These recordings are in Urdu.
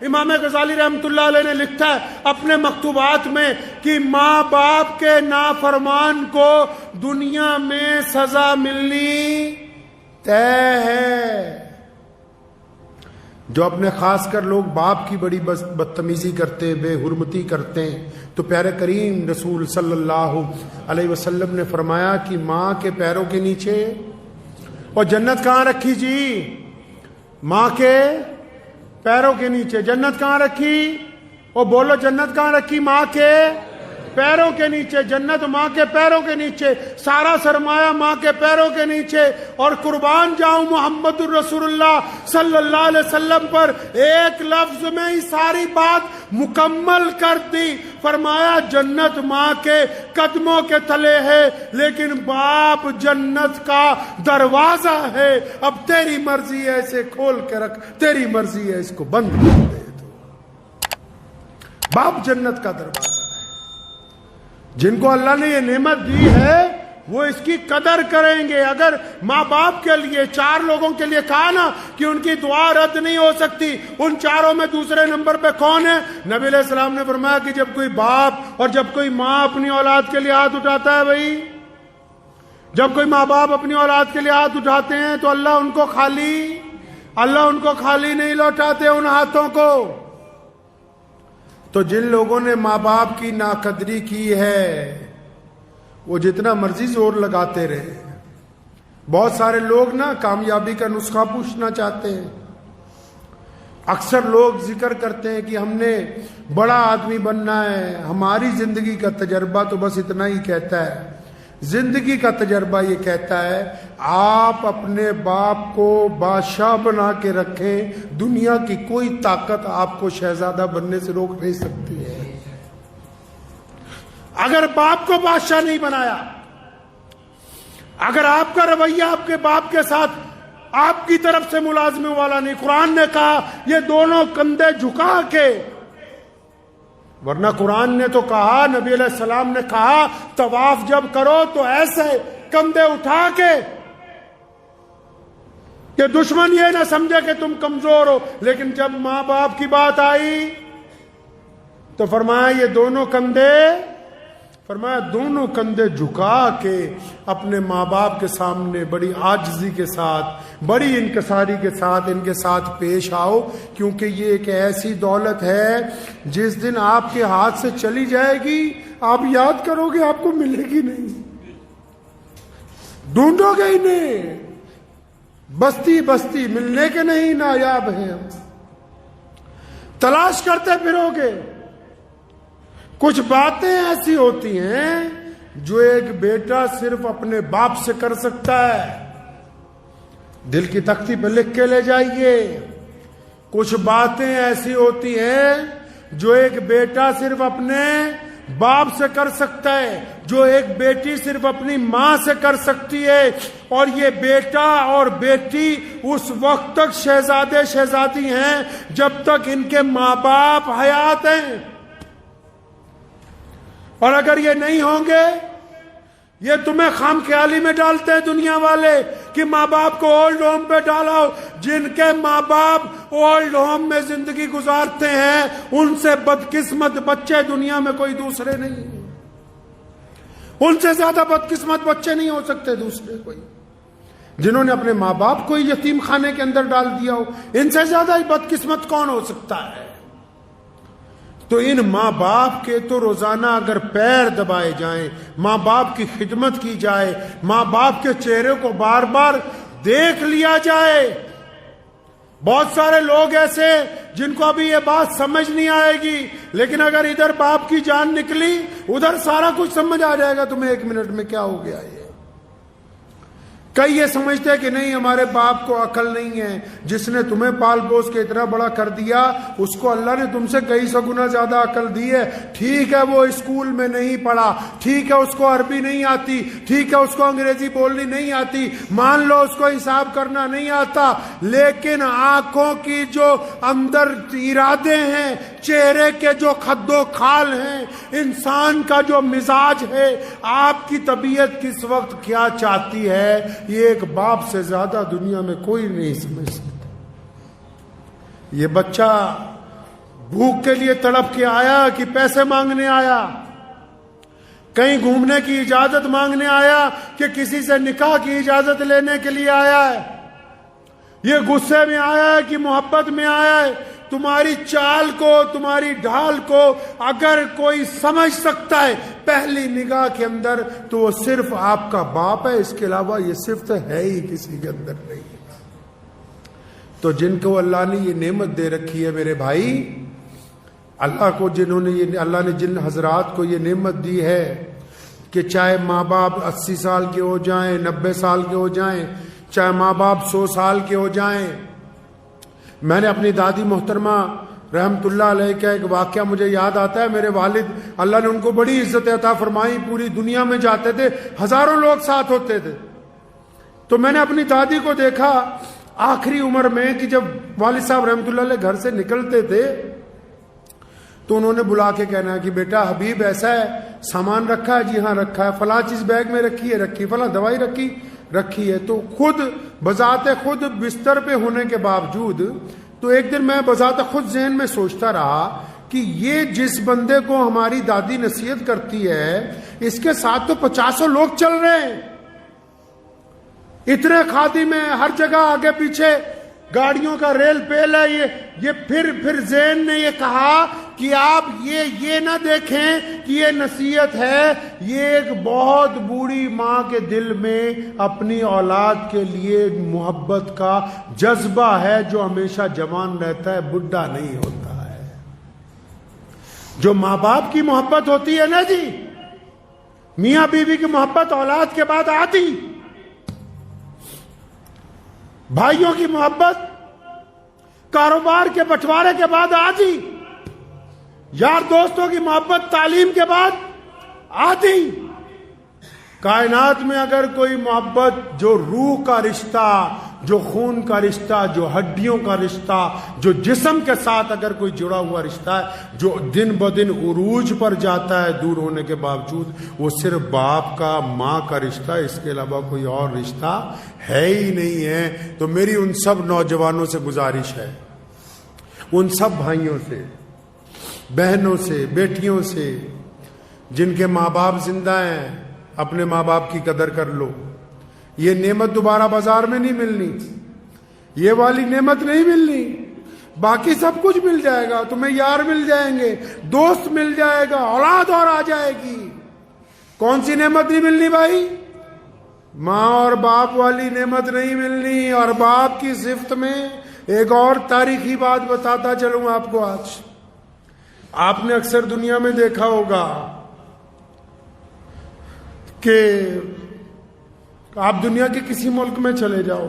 امام غزالی رحمۃ اللہ علیہ نے لکھا ہے اپنے مکتوبات میں کہ ماں باپ کے نافرمان کو دنیا میں سزا ملنی طے ہے۔ جو اپنے خاص کر لوگ باپ کی بڑی بدتمیزی کرتے، بے حرمتی کرتے ہیں، تو پیارے کریم رسول صلی اللہ علیہ وسلم نے فرمایا کہ ماں کے پیروں کے نیچے، اور جنت کہاں رکھی جی؟ ماں کے پیروں کے نیچے۔ جنت کہاں رکھی؟ اور بولو جنت کہاں رکھی؟ ماں کے پیروں کے نیچے۔ جنت ماں کے پیروں کے نیچے، سارا سرمایہ ماں کے پیروں کے نیچے۔ اور قربان جاؤں محمد الرسول اللہ صلی اللہ علیہ وسلم پر، ایک لفظ میں ہی ساری بات مکمل کر دی۔ فرمایا جنت ماں کے قدموں کے تلے ہے، لیکن باپ جنت کا دروازہ ہے۔ اب تیری مرضی ہے اسے کھول کے رکھ، تیری مرضی ہے اس کو بند کر دے۔ باپ جنت کا دروازہ ہے۔ جن کو اللہ نے یہ نعمت دی ہے وہ اس کی قدر کریں گے۔ اگر ماں باپ کے لیے، چار لوگوں کے لیے کہا نا کہ ان کی دعا رد نہیں ہو سکتی، ان چاروں میں دوسرے نمبر پہ کون ہے؟ نبی علیہ السلام نے فرمایا کہ جب کوئی باپ اور جب کوئی ماں اپنی اولاد کے لیے ہاتھ اٹھاتا ہے، بھائی جب کوئی ماں باپ اپنی اولاد کے لیے ہاتھ اٹھاتے ہیں تو اللہ ان کو خالی نہیں لوٹاتے ان ہاتھوں کو۔ تو جن لوگوں نے ماں باپ کی ناقدری کی ہے وہ جتنا مرضی زور لگاتے رہے۔ بہت سارے لوگ نا کامیابی کا نسخہ پوچھنا چاہتے ہیں۔ اکثر لوگ ذکر کرتے ہیں کہ ہم نے بڑا آدمی بننا ہے، ہماری زندگی کا تجربہ تو بس اتنا ہی کہتا ہے۔ زندگی کا تجربہ یہ کہتا ہے آپ اپنے باپ کو بادشاہ بنا کے رکھیں، دنیا کی کوئی طاقت آپ کو شہزادہ بننے سے روک نہیں سکتی ہے۔ اگر باپ کو بادشاہ نہیں بنایا، اگر آپ کا رویہ آپ کے باپ کے ساتھ آپ کی طرف سے ملازموں والا نہیں، قرآن نے کہا یہ دونوں کندھے جھکا کے، ورنہ قرآن نے تو کہا، نبی علیہ السلام نے کہا طواف جب کرو تو ایسے کندھے اٹھا کے کہ دشمن یہ نہ سمجھے کہ تم کمزور ہو۔ لیکن جب ماں باپ کی بات آئی تو فرمایا یہ دونوں کندھے جھکا کے اپنے ماں باپ کے سامنے بڑی عاجزی کے ساتھ، بڑی انکساری کے ساتھ ان کے ساتھ پیش آؤ، کیونکہ یہ ایک ایسی دولت ہے جس دن آپ کے ہاتھ سے چلی جائے گی آپ یاد کرو گے آپ کو ملے گی نہیں، ڈھونڈو گے ہی نہیں، بستی بستی ملنے کے نہیں نایاب ہیں، تلاش کرتے پھرو گے۔ کچھ باتیں ایسی ہوتی ہیں جو ایک بیٹا صرف اپنے باپ سے کر سکتا ہے، دل کی تختی پہ لکھ کے لے جائیے۔ کچھ باتیں ایسی ہوتی ہیں جو ایک بیٹا صرف اپنے باپ سے کر سکتا ہے، جو ایک بیٹی صرف اپنی ماں سے کر سکتی ہے، اور یہ بیٹا اور بیٹی اس وقت تک شہزادے شہزادی ہیں جب تک ان کے ماں باپ حیات ہیں، اور اگر یہ نہیں ہوں گے، یہ تمہیں خام خیالی میں ڈالتے ہیں دنیا والے کہ ماں باپ کو اولڈ ہوم پہ ڈالاؤ۔ جن کے ماں باپ اولڈ ہوم میں زندگی گزارتے ہیں ان سے بدقسمت بچے دنیا میں کوئی دوسرے نہیں ہیں، ان سے زیادہ بدقسمت بچے نہیں ہو سکتے دوسرے کوئی۔ جنہوں نے اپنے ماں باپ کو یتیم خانے کے اندر ڈال دیا ہو، ان سے زیادہ ہی بدقسمت کون ہو سکتا ہے؟ تو ان ماں باپ کے تو روزانہ اگر پیر دبائے جائیں، ماں باپ کی خدمت کی جائے، ماں باپ کے چہرے کو بار بار دیکھ لیا جائے۔ بہت سارے لوگ ایسے جن کو ابھی یہ بات سمجھ نہیں آئے گی، لیکن اگر ادھر باپ کی جان نکلی ادھر سارا کچھ سمجھ آ جائے گا تمہیں ایک منٹ میں کیا ہو گیا یہ۔ کئی یہ سمجھتے ہیں کہ نہیں ہمارے باپ کو عقل نہیں ہے، جس نے تمہیں پال پوس کے اتنا بڑا کر دیا اس کو اللہ نے تم سے کئی سو گنا زیادہ عقل دی ہے۔ ٹھیک ہے وہ اسکول میں نہیں پڑھا، ٹھیک ہے اس کو عربی نہیں آتی، ٹھیک ہے اس کو انگریزی بولنی نہیں آتی، مان لو اس کو حساب کرنا نہیں آتا، لیکن آنکھوں کی جو اندر ارادے ہیں، چہرے کے جو خد و خال ہیں، انسان کا جو مزاج ہے، آپ کی طبیعت کس وقت کیا چاہتی ہے، یہ ایک باپ سے زیادہ دنیا میں کوئی نہیں سمجھ سکتا۔ یہ بچہ بھوک کے لیے تڑپ کے آیا کہ پیسے مانگنے آیا؟ کہیں گھومنے کی اجازت مانگنے آیا کہ کسی سے نکاح کی اجازت لینے کے لیے آیا ہے؟ یہ غصے میں آیا ہے کہ محبت میں آیا ہے؟ تمہاری چال کو، تمہاری ڈھال کو اگر کوئی سمجھ سکتا ہے پہلی نگاہ کے اندر تو وہ صرف آپ کا باپ ہے، اس کے علاوہ یہ صفت ہے ہی کسی کے اندر نہیں۔ تو جن کو اللہ نے یہ نعمت دے رکھی ہے میرے بھائی، اللہ نے جن حضرات کو یہ نعمت دی ہے کہ چاہے ماں باپ 80 سال کے ہو جائیں، 90 سال کے ہو جائیں، چاہے ماں باپ 100 سال کے ہو جائیں۔ میں نے اپنی دادی محترمہ رحمت اللہ علیہ کا ایک واقعہ مجھے یاد آتا ہے۔ میرے والد، اللہ نے ان کو بڑی عزت عطا فرمائی، پوری دنیا میں جاتے تھے، ہزاروں لوگ ساتھ ہوتے تھے۔ تو میں نے اپنی دادی کو دیکھا آخری عمر میں کہ جب والد صاحب رحمت اللہ علیہ گھر سے نکلتے تھے تو انہوں نے بلا کے کہنا کہ بیٹا حبیب ایسا ہے، سامان رکھا ہے؟ جی ہاں رکھا ہے۔ فلاں چیز بیگ میں رکھی ہے؟ رکھی۔ فلاں دوائی رکھی ہے۔ تو خود بذات خود بستر پہ ہونے کے باوجود، تو ایک دن میں بذات خود ذہن میں سوچتا رہا کہ یہ جس بندے کو ہماری دادی نصیحت کرتی ہے اس کے ساتھ تو 50 لوگ چل رہے ہیں، اتنے خادم ہیں، ہر جگہ آگے پیچھے گاڑیوں کا ریل پیل ہے۔ یہ پھر ذہن نے یہ کہا کہ آپ یہ نہ دیکھیں کہ یہ نصیحت ہے، یہ ایک بہت بوڑھی ماں کے دل میں اپنی اولاد کے لیے محبت کا جذبہ ہے جو ہمیشہ جوان رہتا ہے، بڈھا نہیں ہوتا ہے۔ جو ماں باپ کی محبت ہوتی ہے نا جی، میاں بیوی کی محبت اولاد کے بعد آتی، بھائیوں کی محبت کاروبار کے بٹوارے کے بعد آتی، یار دوستوں کی محبت تعلیم کے بعد آتی۔ کائنات میں اگر کوئی محبت جو روح کا رشتہ، جو خون کا رشتہ، جو ہڈیوں کا رشتہ، جو جسم کے ساتھ اگر کوئی جڑا ہوا رشتہ ہے جو دن بدن عروج پر جاتا ہے دور ہونے کے باوجود، وہ صرف باپ کا، ماں کا رشتہ، اس کے علاوہ کوئی اور رشتہ ہے ہی نہیں ہے۔ تو میری ان سب نوجوانوں سے گزارش ہے، ان سب بھائیوں سے، بہنوں سے، بیٹیوں سے جن کے ماں باپ زندہ ہیں، اپنے ماں باپ کی قدر کر لو۔ یہ نعمت دوبارہ بازار میں نہیں ملنی، یہ والی نعمت نہیں ملنی۔ باقی سب کچھ مل جائے گا، تمہیں یار مل جائیں گے، دوست مل جائے گا، اولاد اور آ جائے گی۔ کون سی نعمت نہیں ملنی بھائی؟ ماں اور باپ والی نعمت نہیں ملنی۔ اور باپ کی صفت میں ایک اور تاریخی بات بتاتا چلوں آپ کو۔ آج آپ نے اکثر دنیا میں دیکھا ہوگا کہ آپ دنیا کے کسی ملک میں چلے جاؤ،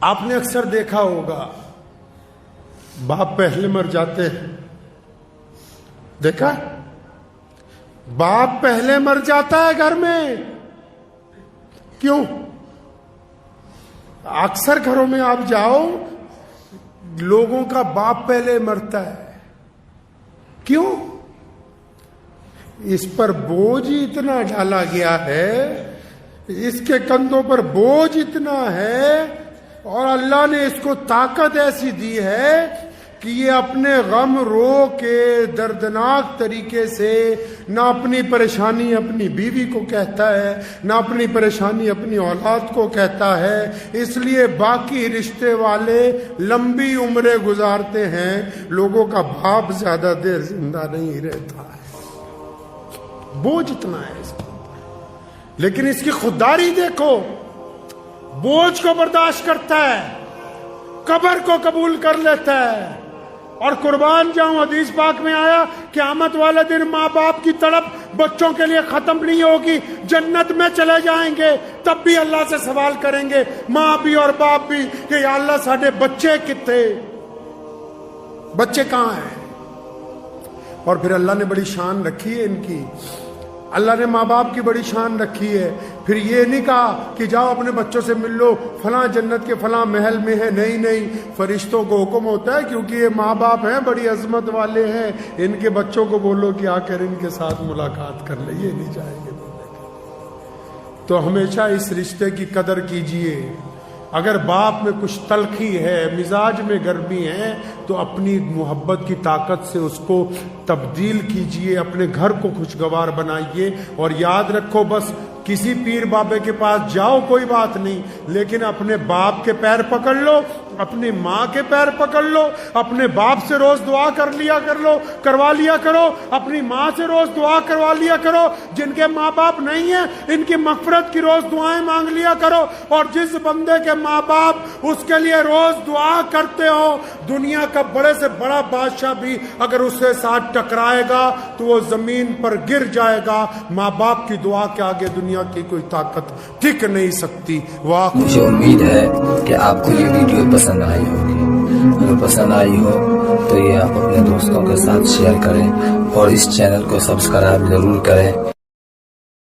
آپ نے اکثر دیکھا ہوگا باپ پہلے مر جاتے ہیں۔ دیکھا؟ باپ پہلے مر جاتا ہے گھر میں۔ کیوں؟ اکثر گھروں میں آپ جاؤ، لوگوں کا باپ پہلے مرتا ہے۔ کیوں؟ اس پر بوجھ اتنا ڈالا گیا ہے، اس کے کندھوں پر بوجھ اتنا ہے، اور اللہ نے اس کو طاقت ایسی دی ہے کہ یہ اپنے غم رو کے دردناک طریقے سے نہ اپنی پریشانی اپنی بیوی کو کہتا ہے، نہ اپنی پریشانی اپنی اولاد کو کہتا ہے۔ اس لیے باقی رشتے والے لمبی عمریں گزارتے ہیں، لوگوں کا باپ زیادہ دیر زندہ نہیں رہتا ہے۔ بوجھ اتنا ہے اس کو، لیکن اس کی خودداری دیکھو، بوجھ کو برداشت کرتا ہے، قبر کو قبول کر لیتا ہے۔ اور قربان جاؤں، حدیث پاک میں آیا قیامت والے دن ماں باپ کی تڑپ بچوں کے لیے ختم نہیں ہوگی، جنت میں چلے جائیں گے تب بھی اللہ سے سوال کریں گے، ماں بھی اور باپ بھی، کہ یا اللہ ساڈے بچے کتنے، بچے کہاں ہیں؟ اور پھر اللہ نے بڑی شان رکھی ہے ان کی، اللہ نے ماں باپ کی بڑی شان رکھی ہے۔ پھر یہ نہیں کہا کہ جاؤ اپنے بچوں سے مل لو، فلاں جنت کے فلاں محل میں ہے، نہیں، فرشتوں کو حکم ہوتا ہے کیونکہ یہ ماں باپ ہیں، بڑی عظمت والے ہیں، ان کے بچوں کو بولو کہ آ کر ان کے ساتھ ملاقات کر لے، یہ نہیں جائیں گے۔ تو ہمیشہ اس رشتے کی قدر کیجئے، اگر باپ میں کچھ تلخی ہے، مزاج میں گرمی ہے، تو اپنی محبت کی طاقت سے اس کو تبدیل کیجئے، اپنے گھر کو خوشگوار بنائیے. اور یاد رکھو، بس کسی پیر بابے کے پاس جاؤ کوئی بات نہیں، لیکن اپنے باپ کے پیر پکڑ لو، اپنی ماں کے پیر پکڑ لو، اپنے باپ سے روز دعا کروا لیا کرو، اپنی ماں سے روز دعا کروا لیا کرو. جن کے ماں باپ نہیں ہیں ان کی مغفرت کی روز دعائیں مانگ لیا کرو. اور جس بندے کے ماں باپ اس کے لیے روز دعا کرتے ہو، دنیا کا بڑے سے بڑا بادشاہ بھی اگر اس کے ساتھ ٹکرائے گا تو وہ زمین پر گر جائے گا. ماں باپ کی دعا کے آگے دنیا کی کوئی طاقت ٹک نہیں سکتی. مجھے امید ہے کہ آپ کو یہ ویڈیو پسند آئی ہوگی. اگر پسند آئی ہو تو یہ آپ اپنے دوستوں کے ساتھ شیئر کریں اور اس چینل کو سبسکرائب ضرور کریں.